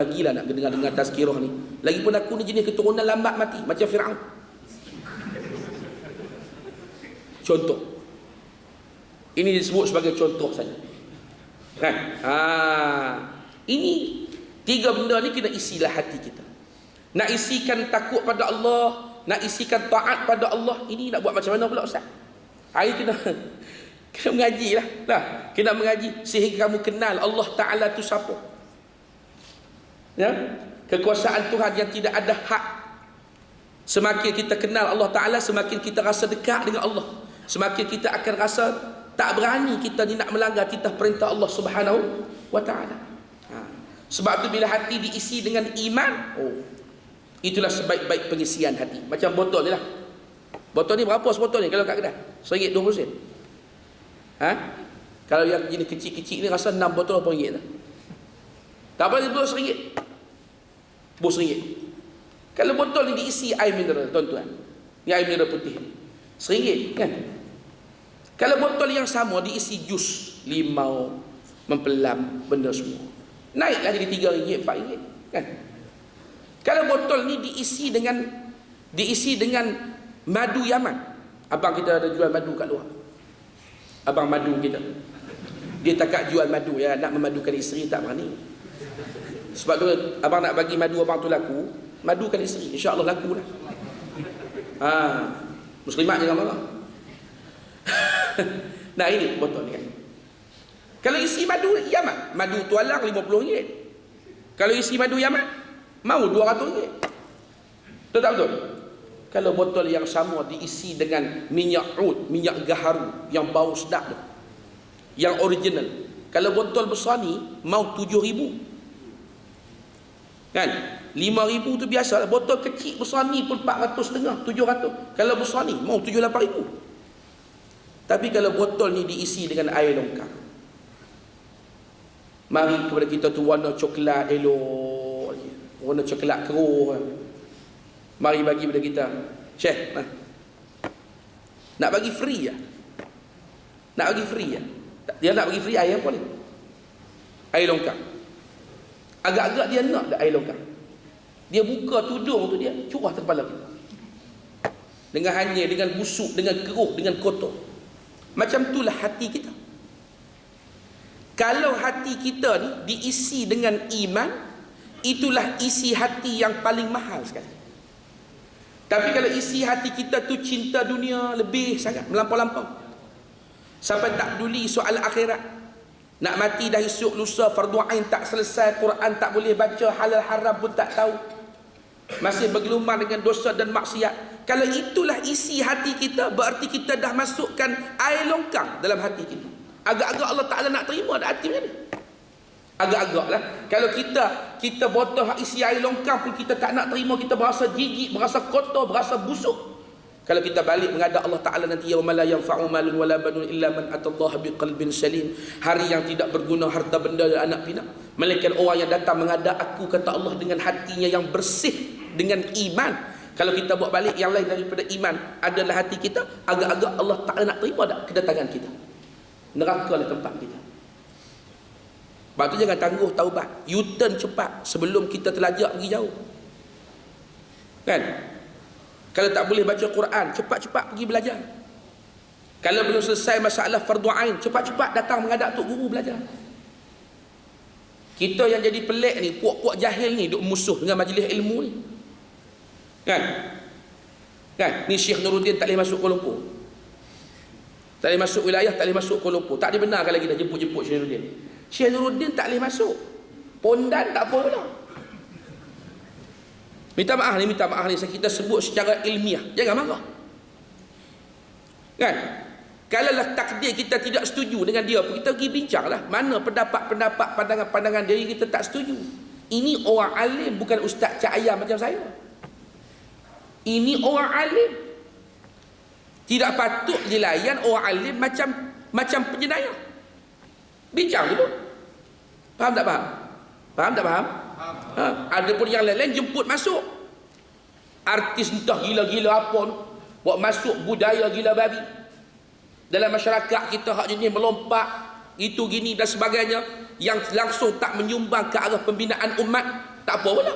Lagilah nak dengar tazkirah ni. Lagipun aku ni jenis keturunan lambat mati macam Firaun. Contoh. Ini disebut sebagai contoh saja. Kan? Ini tiga benda ni kena isilah hati kita. Nak isikan takut pada Allah, nak isikan taat pada Allah. Ini nak buat macam mana pula Ustaz? Hari kena mengaji lah. Kena mengaji sehingga kamu kenal Allah Ta'ala tu siapa. Ya? Kekuasaan Tuhan yang tidak ada hak. Semakin kita kenal Allah Ta'ala, semakin kita rasa dekat dengan Allah. Semakin kita akan rasa tak berani kita ni nak melanggar titah perintah Allah Subhanahu wa Ta'ala. Sebab tu bila hati diisi dengan iman, itulah sebaik-baik pengisian hati. Macam botol ni lah. Botol ni berapa sebotol ni kalau kat kedai? RM1.20. Kalau yang jenis kecil-kecil ni rasa 6 botol RM8 lah. Tak apa, RM10. RM10. Kalau botol ni diisi air mineral, tuan-tuan, ni air mineral putih ni, RM1 kan? Kalau botol yang sama diisi jus, limau, mempelam, benda semua, naiklah jadi RM3, RM4 kan? Kalau botol ni diisi dengan madu Yaman. Abang kita ada jual madu kat luar. Abang madu kita, dia takat jual madu ya, nak memadukan isteri tak berani. Sebab tu abang nak bagi madu abang tu laku, madukan isteri, insya-Allah laku dah. Muslimat jangan marah. Nah ini botol ni kan. Kalau isi madu Yaman, madu tualang RM50. Kalau isi madu Yaman, mau RM200. Betul tak betul? Kalau botol yang sama diisi dengan minyak ud, minyak gaharu yang bau sedap tu, yang original. Kalau botol besar ni mau RM7,000. Kan? RM5,000 tu biasa. Botol kecil besar ni pun RM450, RM700. Kalau besar ni mau RM7,000-8,000. Tapi kalau botol ni diisi dengan air longkang, mari kepada kita tu warna coklat elok, warna coklat keruh. Mari bagi pada kita, Syekh, nak bagi free ya? Nak bagi free ya? Dia nak bagi free air apa ni? Air longkang. Agak-agak dia nak dah air longkang. Dia buka tudung tu, dia curah ke kepala kita. Dengan hanyir, dengan busuk, dengan keruh, dengan kotor. Macam itulah hati kita. Kalau hati kita ni diisi dengan iman, itulah isi hati yang paling mahal sekali. Tapi kalau isi hati kita tu cinta dunia lebih sangat, melampau-lampau, sampai tak peduli soal akhirat. Nak mati dah esok lusa, fardu ain tak selesai, Quran tak boleh baca, halal haram pun tak tahu, masih bergelumang dengan dosa dan maksiat. Kalau itulah isi hati kita, berarti kita dah masukkan air longkang dalam hati kita. Agak-agak Allah Ta'ala nak terima dah hati macam ni. Agak-agak lah. Kalau kita botol isi air longkang pun kita tak nak terima, kita berasa jijik, berasa kotor, berasa busuk. Kalau kita balik menghadap Allah Ta'ala nanti, yauma la yanfa'u malun wala banun illa man atallaha biqalbin salim, hari yang tidak berguna harta benda dan anak pinak, melainkan orang yang datang menghadap aku, kata Allah, dengan hatinya yang bersih, dengan iman. Kalau kita buat balik yang lain daripada iman adalah hati kita, agak-agak Allah Ta'ala nak terima tak kedatangan kita? Neraka lah tempat kita. Sebab tu jangan tangguh taubat, U-turn cepat sebelum kita terlajak pergi jauh. Kan? Kalau tak boleh baca Quran, cepat-cepat pergi belajar. Kalau belum selesai masalah fardu ain, cepat-cepat datang menghadap tok guru belajar. Kita yang jadi pelik ni, puak-puak jahil ni, duk musuh dengan majlis ilmu ni. Kan? Ni Syekh Nuruddin tak boleh masuk Kuala Lumpur. Tak boleh masuk wilayah, tak boleh masuk Kuala Lumpur. Tak dibenarkan lagi dah jemput-jemput Syekh Nuruddin. Syekh Nuruddin tak boleh masuk. Pondan tak apa pula. Minta maaf ni kita sebut secara ilmiah, jangan marah. Kan? Kalaulah takdir kita tidak setuju dengan dia, kita pergi bincanglah mana pendapat-pendapat, pandangan-pandangan dia kita tak setuju. Ini orang alim, bukan ustaz cahaya macam saya. Ini orang alim. Tidak patut dilayan orang alim macam penjenayah. Bincang dulu. Faham tak faham? Faham tak faham? Ada pun yang lain-lain jemput masuk. Artis entah gila-gila apa tu, buat masuk budaya gila babi dalam masyarakat kita, hak jenis melompat itu gini dan sebagainya, yang langsung tak menyumbang ke arah pembinaan umat. tak apa pula.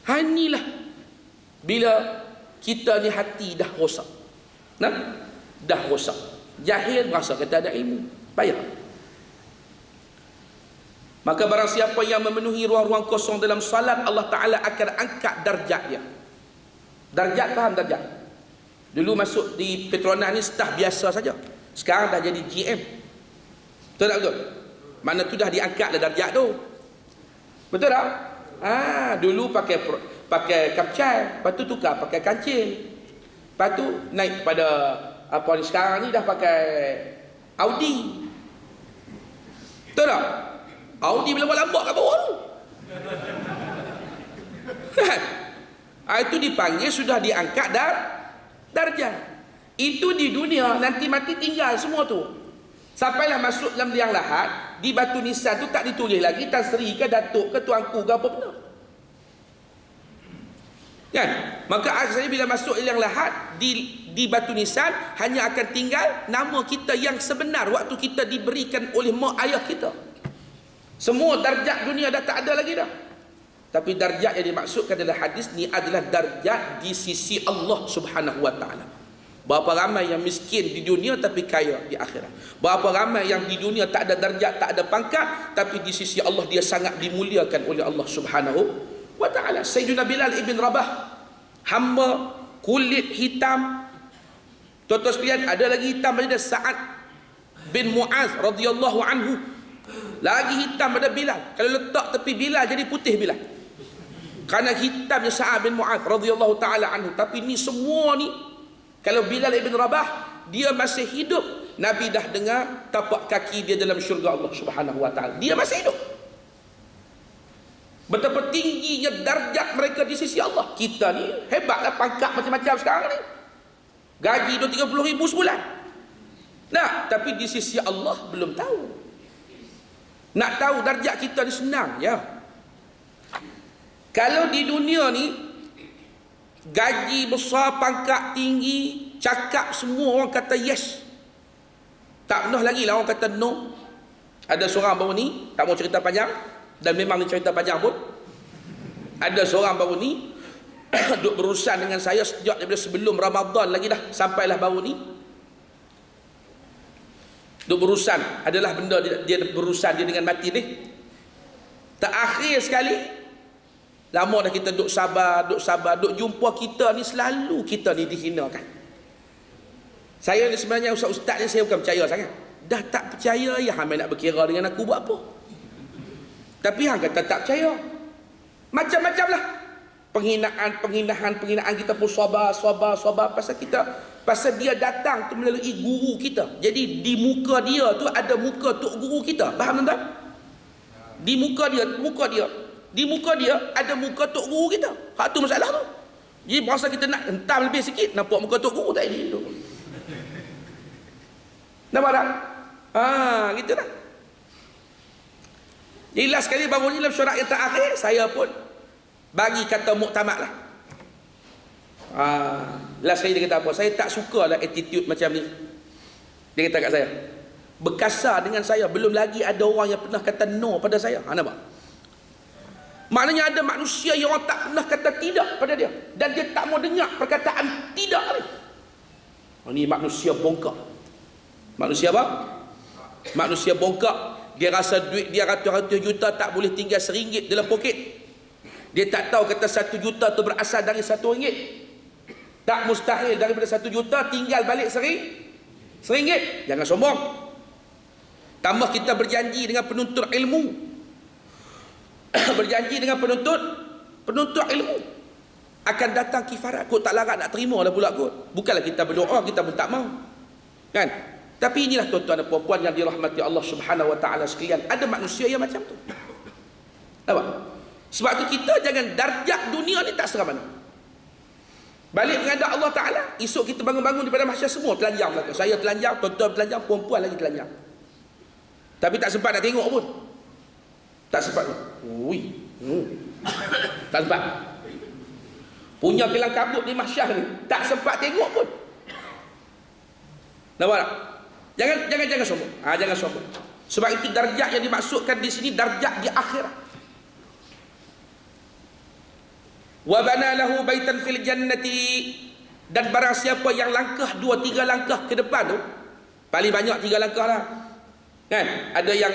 Inilah bila kita ni hati dah rosak. Dah rosak. Jahil berasa kata ada ilmu. Payah. Maka barang siapa yang memenuhi ruang-ruang kosong dalam salat, Allah Ta'ala akan angkat darjat dia. Darjat, faham darjat? Dulu masuk di Petronas ni staf biasa saja. Sekarang dah jadi GM. Betul tak betul? Mana tu dah diangkat dah darjat tu. Betul tak? Dulu pakai kapcai, lepas tu tukar pakai kancil. Lepas tu naik kepada apa ni, sekarang ni dah pakai Audi. Betul tak? Audi bila buat lambat kat bawah tu. Itu dipanggil sudah diangkat darjah. Itu di dunia, nanti mati tinggal semua tu. Sampailah masuk dalam liang lahat, di batu nisan tu tak ditulis lagi Tan Sri ke Datuk ke Tuanku ke apa benda. Kan? Maka akhirnya bila masuk liang lahat di batu nisan, hanya akan tinggal nama kita yang sebenar waktu kita diberikan oleh mak ayah kita. Semua darjat dunia dah tak ada lagi dah. Tapi darjat yang dimaksudkan dalam hadis ni adalah darjat di sisi Allah Subhanahu wa taala. Berapa ramai yang miskin di dunia tapi kaya di akhirat. Berapa ramai yang di dunia tak ada darjat, tak ada pangkat, tapi di sisi Allah dia sangat dimuliakan oleh Allah Subhanahu wa taala. Sayyidina Bilal ibn Rabah, hamba kulit hitam. Tuan-tuan sekalian, ada lagi hitam pada Sa'ad bin Mu'az radhiyallahu anhu. Lagi hitam pada Bilal. Kalau letak tepi Bilal jadi putih Bilal. Kerana hitamnya Sa'ad bin Mu'az radhiyallahu taala anhu. Tapi ni semua ni, kalau Bilal ibn Rabah dia masih hidup, Nabi dah dengar tapak kaki dia dalam syurga Allah Subhanahu wa taala. Dia masih hidup. Betapa tingginya darjat mereka di sisi Allah. Kita ni hebatlah, pangkat macam-macam sekarang ni. Gaji 230,000 sebulan. Tapi di sisi Allah belum tahu. Nak tahu darjat kita ni senang ya. Kalau di dunia ni gaji besar, pangkat tinggi, cakap semua orang kata yes. Tak pernah lagi lah orang kata no. Ada seorang baru ni, tak mau cerita panjang, dan memang ni cerita panjang pun. Ada seorang baru ni duk berurusan dengan saya sejak daripada sebelum Ramadan lagi dah, sampailah baru ni duk berurusan. Adalah benda dia berurusan dia dengan mati ni. Terakhir sekali, lama dah kita duk sabar, duk jumpa kita ni, selalu kita ni dihinakan. Saya ni sebenarnya ustaz-ustaz ni saya bukan percaya sangat. Dah tak percaya, ya hang nak berkira dengan aku buat apa? Tapi hang kata tak percaya. Macam-macam lah. Penghinaan kita pun sabar pasal dia datang tu melalui guru kita. Jadi di muka dia tu ada muka tok guru kita. Faham tuan? Di muka dia ada muka tok guru kita. Hak tu masalah tu. Jadi masa kita nak hentam lebih sikit, nampak muka tok guru tak ada tu. Nampak tak? Gitu lah. Jadi last sekali baru ni dalam syarat yang terakhir, saya pun bagi kata muktamad lah. Last sekali dia kata apa? Saya tak suka lah attitude macam ni. Dia kata kat saya, berkasar dengan saya. Belum lagi ada orang yang pernah kata no pada saya. Nampak? Maknanya ada manusia yang orang tak pernah kata tidak pada dia, dan dia tak mau dengar perkataan tidak ni. Ini manusia bongkak. Manusia apa? Manusia bongkak. Dia rasa duit dia ratus-ratus juta tak boleh tinggal RM1 dalam poket. Dia tak tahu kata 1 juta tu berasal dari RM1. Tak mustahil daripada 1 juta tinggal balik RM1. Jangan sombong. Tambah kita berjanji dengan penuntut ilmu. Berjanji dengan penuntut ilmu. Akan datang kifarat. Kau tak larat nak terima lah pula kot. Bukanlah kita berdoa, kita pun tak mau. Kan? Tapi inilah tuan-tuan dan puan-puan yang dirahmati Allah Subhanahu wa taala sekalian. Ada manusia yang macam tu. Nampak? Sebab tu kita jangan darjat dunia ni tak serah mana. Balik menghadap Allah Ta'ala. Esok kita bangun-bangun daripada mahsyar semua telanjang belakang. Saya telanjang, tuan-tuan telanjang, puan-puan lagi telanjang. Tapi tak sempat nak tengok pun. Tak sempat. Tak sempat. Punya kelang kabut di mahsyar ni, tak sempat tengok pun. Nampak tak? Jangan sombong. Jangan sombong. Sebab itu darjat yang dimaksudkan di sini darjat di akhirat. Wa bana lahu baitan fil jannati, dan barang siapa yang langkah 2-3 langkah ke depan tu, paling banyak 3 langkah lah. Kan? Ada yang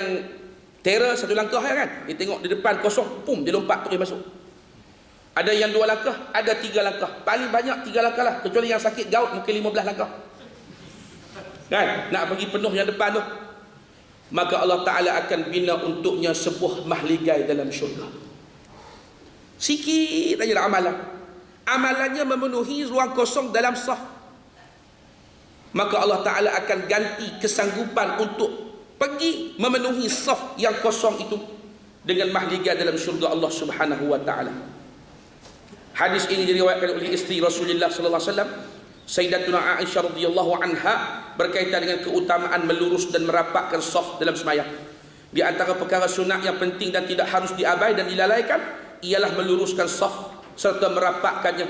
terror 1 langkah kan? Dia tengok di depan kosong, pum dia lompat terus masuk. Ada yang 2 langkah, ada 3 langkah. Paling banyak 3 langkah lah. Kecuali yang sakit gout mungkin 15 langkah. Kan? Nak pergi penuh yang depan tu. Maka Allah Ta'ala akan bina untuknya sebuah mahligai dalam syurga. Sikit aja lah amalan. Amalannya memenuhi ruang kosong dalam saf. Maka Allah Ta'ala akan ganti kesanggupan untuk pergi memenuhi saf yang kosong itu dengan mahligai dalam syurga Allah Subhanahu wa Ta'ala. Hadis ini diriwayatkan oleh isteri Rasulullah sallallahu alaihi wasallam, Sayyidatuna Aisyah radhiyallahu anha, berkaitan dengan keutamaan melurus dan merapatkan saf dalam sembahyang. Di antara perkara sunat yang penting dan tidak harus diabaikan dan dilalaikan ialah meluruskan saf serta merapatkannya.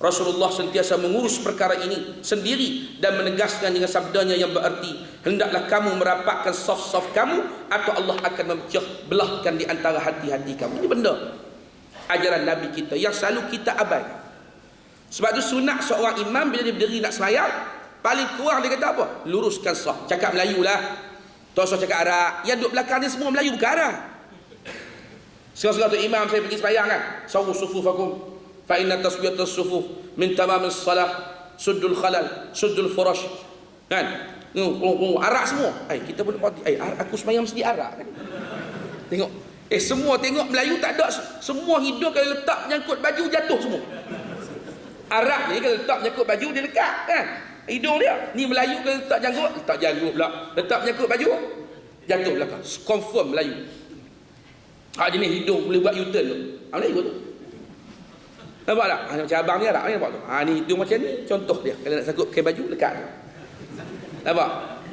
Rasulullah sentiasa mengurus perkara ini sendiri dan menegaskan dengan sabdanya yang bererti, hendaklah kamu merapatkan saf-saf kamu atau Allah akan memecah belahkan di antara hati-hati kamu. Ini benda ajaran Nabi kita yang selalu kita abaikan. Sebab tu sunat seorang imam bila dia berdiri nak sembahyang, paling kurang dia kata apa? Luruskan saf. Cakap Melayu lah. Tak usah cakap Arab. Yang duduk belakang ni semua Melayu bukan Arab. Sekarang tu imam saya pergi sembahyang kan, sawu sufufakum fa inna taswiyatus sufuf min tamamis salah, suddul khalal, suddul furash. Kan? Arab semua. Kita pun aku sembahyang mesti Arab kan. Tengok. Semua tengok Melayu tak ada. Semua hidung kalau letak menyangkut baju jatuh semua. Arab ni kalau letak menyangkut baju dia lekat kan. Hidung dia. Ni Melayu kalau letak janggut pula. Letak menyangkut baju jatuh belakang. Confirm Melayu. Jenis hidung boleh buat U-turn tu. Melayu tu. Nampak tak? Macam abang ni Arab ni nampak tu. Ni hidung macam ni. Contoh dia. Kalau nak sangkut pakai baju lekat tu. Nampak?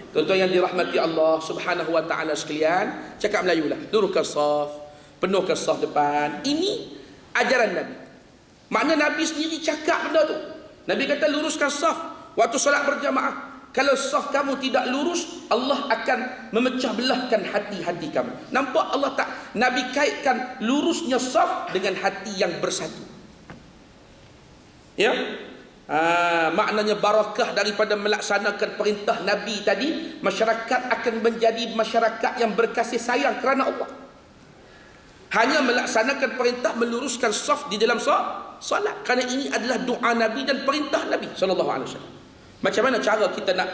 Tuan-tuan yang dirahmati Allah Subhanahu wa Ta'ala sekalian, cakap Melayu lah. Luruskan saf, penuhkan saf depan. Ini ajaran Nabi. Makna Nabi sendiri cakap benda tu. Nabi kata luruskan saf waktu solat berjamaah. Kalau saf kamu tidak lurus, Allah akan memecah belahkan hati-hati kamu. Nampak Allah tak? Nabi kaitkan lurusnya saf dengan hati yang bersatu. Ya? Maknanya barakah daripada melaksanakan perintah Nabi tadi, masyarakat akan menjadi masyarakat yang berkasih sayang kerana Allah. Hanya melaksanakan perintah meluruskan saf di dalam solat, kerana ini adalah doa Nabi dan perintah Nabi sallallahu alaihi wasallam. Macam mana cara kita nak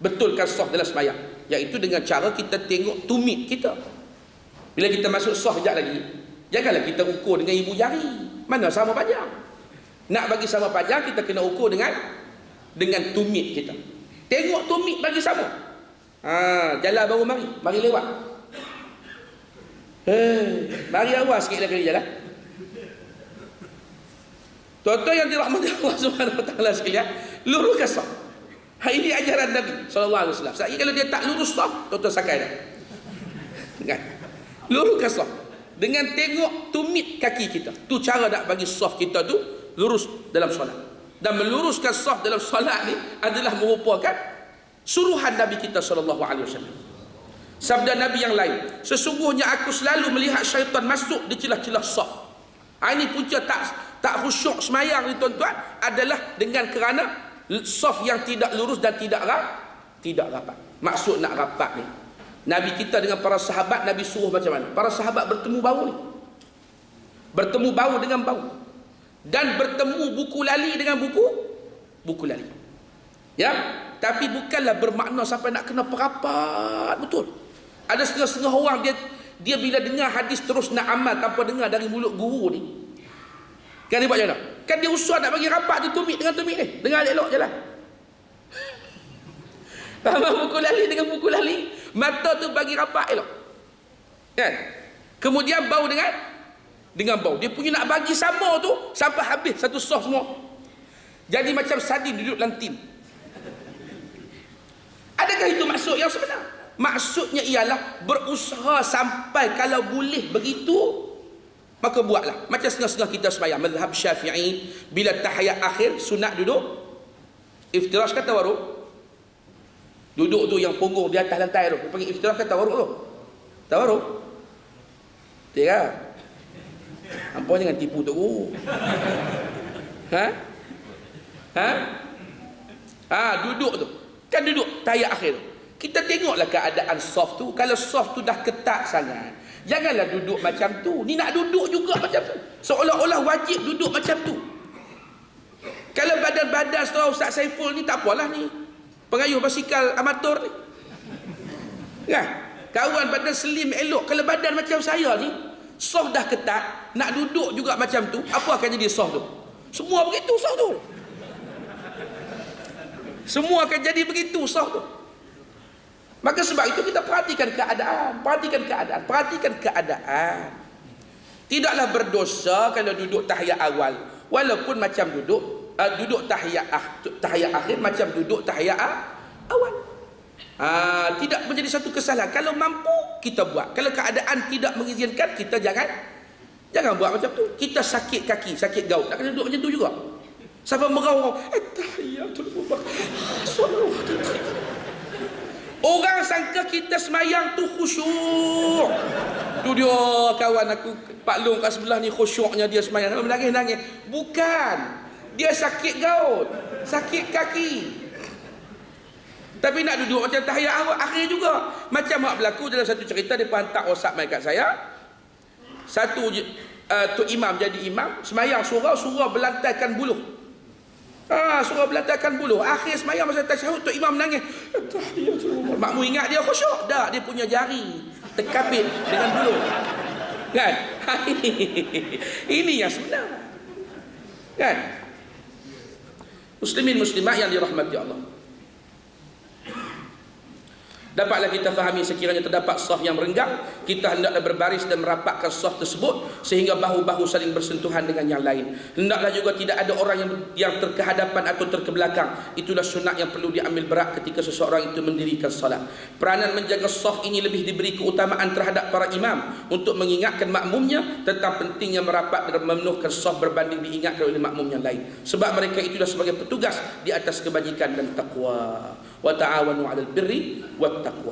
betulkan saf dalam sembahyang? Iaitu dengan cara kita tengok tumit kita. Bila kita masuk saf sekejap lagi, janganlah kita ukur dengan ibu jari. Mana sama panjang. Nak bagi sama panjang, kita kena ukur dengan tumit kita. Tengok tumit bagi sama. Jalan baru mari lewat. Mari awal sikit lagi jalan. Tuan-tuan yang dirahmati Allah Subhanahu wa Ta'ala sekalian, luruskan saf. Ini ajaran Nabi sallallahu alaihi wasallam. Sebab kalau dia tak lurus saf, tuan-tuan sakai dah. Kan? Luruskan saf dengan tengok tumit kaki kita. Tu cara nak bagi saf kita tu lurus dalam solat. Dan meluruskan saf dalam solat ni adalah merupakan suruhan Nabi kita sallallahu alaihi wasallam. Sabda Nabi yang lain, sesungguhnya aku selalu melihat syaitan masuk di celah-celah saf. Ini punca tak khusyuk semayang ni tuan-tuan adalah dengan kerana saf yang tidak lurus dan tidak rapat. Maksud nak rapat ni, Nabi kita dengan para sahabat, Nabi suruh macam mana? Para sahabat bertemu bau ni. Bertemu bau dengan bau. Dan bertemu buku lali dengan buku lali. Ya, tapi bukanlah bermakna sampai nak kena perapat betul. Ada setengah-setengah orang dia bila dengar hadis terus nak amal tanpa dengar dari mulut guru ni. Kan dia buat macam mana? Kan dia usaha nak bagi rapat tu tumit dengan tumit ni. Dengar elok je lah. Buku lali dengan buku lali, mata tu bagi rapat elok. Kan? Kemudian bau dengan bau. Dia punya nak bagi sama tu sampai habis satu saf semua. Jadi macam sardin duduk dalam tin. Adakah itu maksud yang sebenar? Maksudnya ialah berusaha sampai kalau boleh begitu maka buatlah. Macam setengah-setengah kita sembahyang mazhab Syafi'i, bila tahiyat akhir sunat duduk iftirash ke tawarruk? Duduk tu yang punggung di atas lantai tu panggil iftirash ke tawarruk tu? Tawarruk. Tidak. Hampa jangan tipu Tok Guru. Ha? Ha? Duduk tu. Kan duduk tahiyat akhir tu. Kita tengoklah keadaan soft tu. Kalau soft tu dah ketat sangat, janganlah duduk macam tu. Ni nak duduk juga macam tu. Seolah-olah wajib duduk macam tu. Kalau badan-badan setara Ustaz Saiful ni, tak apalah ni. Pengayuh basikal amatur ni. Kan? Kawan badan slim elok. Kalau badan macam saya ni, soft dah ketat, nak duduk juga macam tu, apa akan jadi soft tu? Semua begitu soft tu. Semua akan jadi begitu soft tu. Maka sebab itu kita perhatikan keadaan. Tidaklah berdosa kalau duduk tahiyat awal, walaupun macam duduk tahiyat akhir macam duduk tahiyat awal. Tidak menjadi satu kesalahan. Kalau mampu kita buat. Kalau keadaan tidak mengizinkan, kita jangan buat macam tu. Kita sakit kaki, sakit gaut, tak kena duduk macam tu juga. Sampai merau, tahiyatul mubarak. Orang sangka kita semayang tu khusyuk. Tu dia kawan aku, Pak Long kat sebelah ni, khusyuknya dia semayang. Menangis-nangis. Bukan. Dia sakit gaut, sakit kaki. Tapi nak duduk macam tahiyat akhir juga. Macam hak berlaku dalam satu cerita, dia hantar WhatsApp mai kat saya. Satu tu imam jadi imam, semayang surau belantaikan buluh. Surau belantaikan buluh. Akhir semayang masa tasyahud, tu imam menangis. Makmum ingat dia khusyuk. Tak, dia punya jari terkapit dengan buluh. Kan? Ini yang sebenar. Kan? Muslimin muslimat yang dirahmati Allah, dapatlah kita fahami, sekiranya terdapat saf yang renggang, kita hendaklah berbaris dan merapatkan saf tersebut sehingga bahu-bahu saling bersentuhan dengan yang lain. Hendaklah juga tidak ada orang yang terkehadapan atau terkebelakang. Itulah sunat yang perlu diambil berat ketika seseorang itu mendirikan salat. Peranan menjaga saf ini lebih diberi keutamaan terhadap para imam untuk mengingatkan makmumnya tentang pentingnya merapat dan memenuhkan saf berbanding diingatkan oleh makmum yang lain. Sebab mereka itulah sebagai petugas di atas kebajikan dan taqwa. Wa ta'awanu 'alal birri wat taqwa.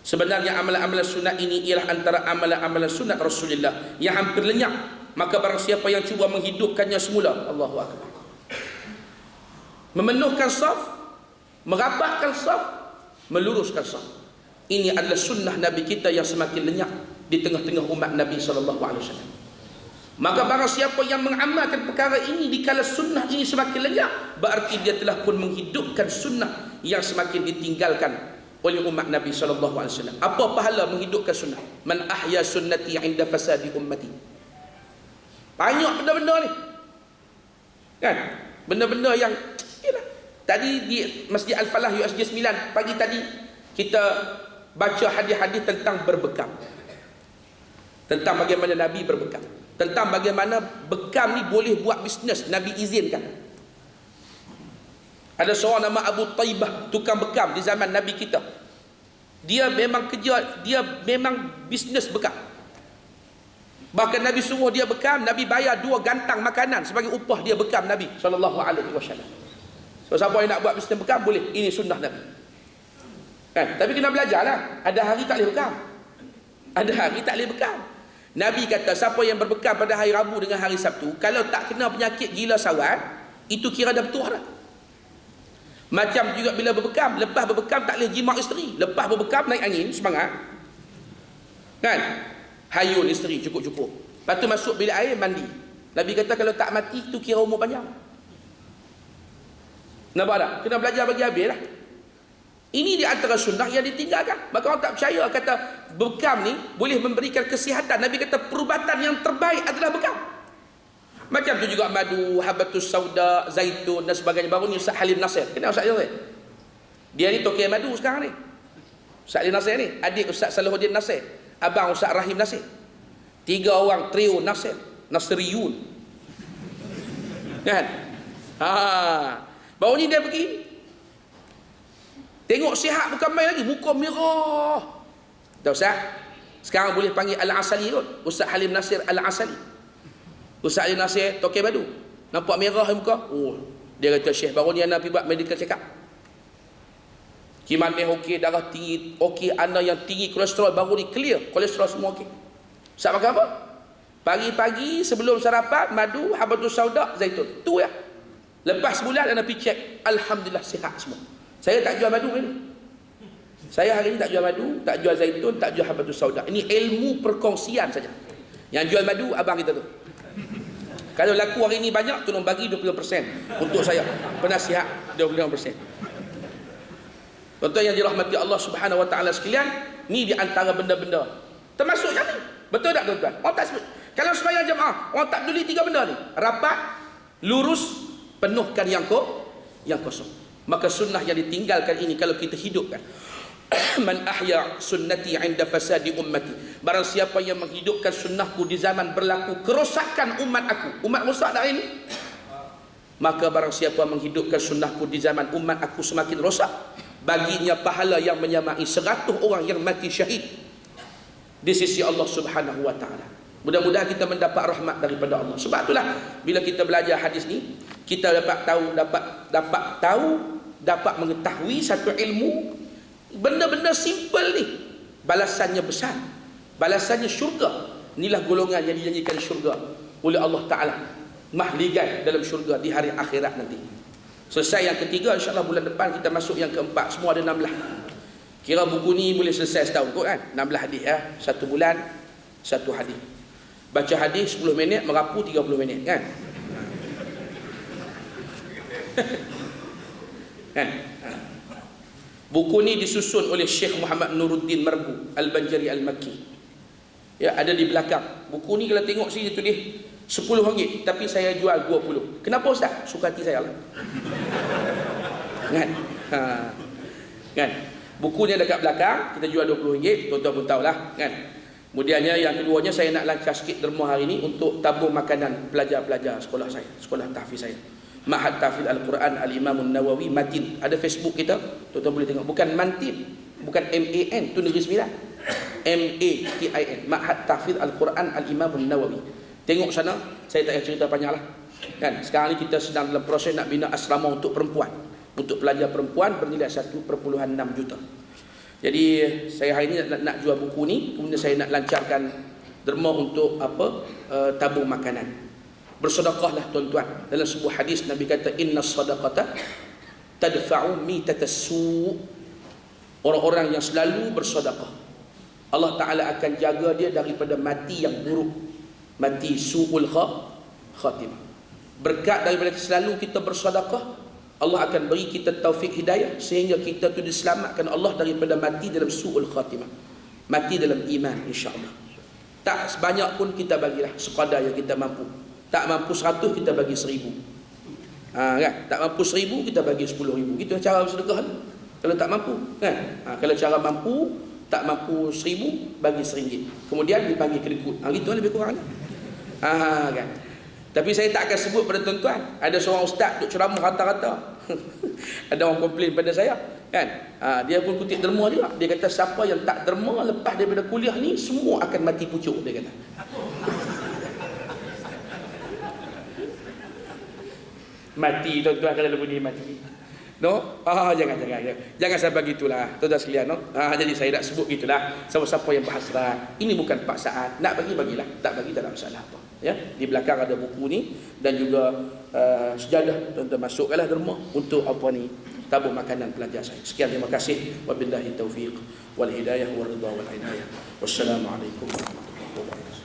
Sebenarnya amalan-amalan sunat ini ialah antara amalan-amalan sunat Rasulullah yang hampir lenyap. Maka barang siapa yang cuba menghidupkannya semula, Allahu akbar, memenuhkan saf, merapatkan saf, meluruskan saf, ini adalah sunnah Nabi kita yang semakin lenyap di tengah-tengah umat Nabi SAW. Maka barang siapa yang mengamalkan perkara ini di kala sunnah ini semakin lenyap, berarti dia telah pun menghidupkan sunnah yang semakin ditinggalkan oleh umat Nabi SAW. Apa pahala menghidupkan sunnah? Man ahya sunnati 'inda fasadi ummati. Banyak benda-benda ni. Kan? Benda-benda yang yalah. Tadi di Masjid Al-Falah USJ 9 pagi tadi kita baca hadis-hadis tentang berbekam. Tentang bagaimana Nabi berbekam. Tentang bagaimana bekam ni boleh buat bisnes, Nabi izinkan. Ada seorang nama Abu Taibah, tukang bekam di zaman Nabi kita. Dia memang bisnes bekam. Bahkan Nabi suruh dia bekam, Nabi bayar 2 gantang makanan sebagai upah dia bekam Nabi SAW. So siapa yang nak buat bisnes bekam boleh, ini sunnah Nabi. Kan? Tapi kena belajarlah. Ada hari tak boleh bekam. Ada hari tak boleh bekam. Nabi kata siapa yang berbekam pada hari Rabu dengan hari Sabtu, kalau tak kena penyakit gila sawat, itu kira dah betul dah. Macam juga bila berbekam, lepas berbekam tak boleh jima isteri. Lepas berbekam naik angin, semangat. Kan? Hayun isteri cukup-cukup. Lepas tu masuk bilik air, mandi. Nabi kata kalau tak mati, tu kira umur panjang. Nampak tak? Kena belajar bagi habis lah. Ini di antara sunnah yang ditinggalkan. Maka orang tak percaya, kata bekam ni boleh memberikan kesihatan. Nabi kata perubatan yang terbaik adalah bekam. Macam tu juga madu, habatus sauda, zaitun dan sebagainya. Baru ni Ustaz Halim Nasir. Kenal Ustaz Halim? Dia ni tokeh madu sekarang ni. Ustaz Halim Nasir ni, adik Ustaz Salahuddin Nasir, abang Ustaz Rahim Nasir. 3 orang trio Nasir, Nasriyun. Kan? Baru ni dia pergi. Tengok sihat bukan main lagi, muka merah. Tak Ustaz? Sekarang boleh panggil Al-Asali kot. Ustaz Halim Nasir Al-Asali. Ustaz Ali Nasir tokeh badu, nampak merah muka. Dia kata Syekh baru ni ana pergi buat medical check up. Kiman meh okey, darah tinggi okey, ana yang tinggi kolesterol baru ni clear, kolesterol semua okey. Ustaz makan apa? Pagi-pagi sebelum sarapan, madu, habatus sauda, zaitun. Tu ya. Lepas sebulan anda pergi cek, alhamdulillah sihat semua. Saya tak jual madu ni. Saya hari ni tak jual madu, tak jual zaitun, tak jual habatus sauda. Ini ilmu perkongsian saja. Yang jual madu abang kita tu. Kalau laku hari ni banyak, tolong bagi 20% untuk saya. Penasihat 25%. Tuan-tuan yang dirahmati Allah Subhanahu Wa Taala sekalian, ni di antara benda-benda. Termasuk yang ni. Betul tak tuan-tuan? Orang tak sebut. Kalau sembahyang jemaah, orang tak peduli 3 benda ni. Rapat, lurus, penuhkan yang kosong. Maka sunnah yang ditinggalkan ini kalau kita hidupkan. Man ahya sunnati 'inda fasadi ummati. Barang siapa yang menghidupkan sunnahku di zaman berlaku kerosakan umat aku. Umat rosak dah ini. Maka barang siapa menghidupkan sunnahku di zaman umat aku semakin rosak, baginya pahala yang menyamai 100 orang yang mati syahid di sisi Allah Subhanahu Wa Taala. Mudah-mudahan kita mendapat rahmat daripada Allah. Sebab itulah bila kita belajar hadis ni, kita dapat mengetahui satu ilmu. Benda-benda simple ni balasannya besar, balasannya syurga. Inilah golongan yang dijanjikan syurga oleh Allah Ta'ala, mahligai dalam syurga di hari akhirat nanti. Selesai yang ketiga, insyaAllah bulan depan kita masuk yang keempat. Semua ada 16. Kira buku ni boleh selesai setahun kot kan. 16 hadis ya. 1 bulan 1 hadis. Baca hadis 10 minit, merapu 30 minit kan. Kan? Buku ni disusun oleh Syekh Muhammad Nuruddin Marbu Al-Banjari Al-Makki. Ya, ada di belakang. Buku ni kalau tengok sini tulis RM10, tapi saya jual 20. Kenapa Ustaz? Suka hati saya lah. Kan? Kan? Buku ni dekat belakang, kita jual RM20, tuan-tuan pun tahulah, kan? Kemudiannya yang keduanya, saya nak lancar sikit derma hari ni untuk tabung makanan pelajar-pelajar sekolah saya, sekolah tahfiz saya. Ma'had Tahfiz Al-Quran Al-Imam Nawawi Matin. Ada Facebook kita, tuan-tuan boleh tengok. Bukan Mantin, bukan MAN, tu negeri sembilan. MATIN, Ma'had Tahfiz Al-Quran Al-Imam Nawawi. Tengok sana, saya tak payah cerita panjang lah. Kan? Sekarang ni kita sedang dalam proses nak bina asrama untuk perempuan. Untuk pelajar perempuan bernilai 1.6 juta. Jadi saya hari ni nak jual buku ni, kemudian saya nak lancarkan derma untuk tabung makanan. Bersedekahlah tuan-tuan. Dalam sebuah hadis Nabi kata, inna sadaqata tadfa'u mitatassu. Orang-orang yang selalu bersedekah, Allah Ta'ala akan jaga dia daripada mati yang buruk, mati su'ul khatimah. Berkat daripada selalu kita bersedekah, Allah akan beri kita taufik hidayah sehingga kita tu diselamatkan Allah daripada mati dalam su'ul khatimah, mati dalam iman, insya-Allah. Tak sebanyak pun kita bagilah, sekadar yang kita mampu. Tak mampu 100, kita bagi 1000. Kan? Tak mampu 1000, kita bagi 10,000. Gitu cara bersedekah. Kalau tak mampu, kan? Kalau cara mampu, tak mampu 1000, bagi RM1. Kemudian dipanggil kedekut. Gitu lebih kurang. Kan? Tapi saya tak akan sebut pada tuan-tuan. Ada seorang ustaz duk ceramah rata-rata. Ada orang komplain pada saya, kan? Dia pun kutip derma juga. Dia kata siapa yang tak derma lepas daripada kuliah ni, semua akan mati pucuk, dia kata. Mati tuan-tuan kalau bunyi mati. No? Jangan sampai gitulah tuan-tuan sekalian, no? Jadi saya nak sebut gitulah. Siapa-siapa yang berhasrat, ini bukan paksaan. Nak bagilah. Tak bagi tak ada masalah apa. Ya, di belakang ada buku ni dan juga sejadah. Tuan-tuan masukkanlah derma untuk apa ni, tabung makanan pelajar saya. Sekian, terima kasih. Wabillahi taufiq wal hidayah wal ridha wal inayah. Wassalamualaikum warahmatullahi wabarakatuh.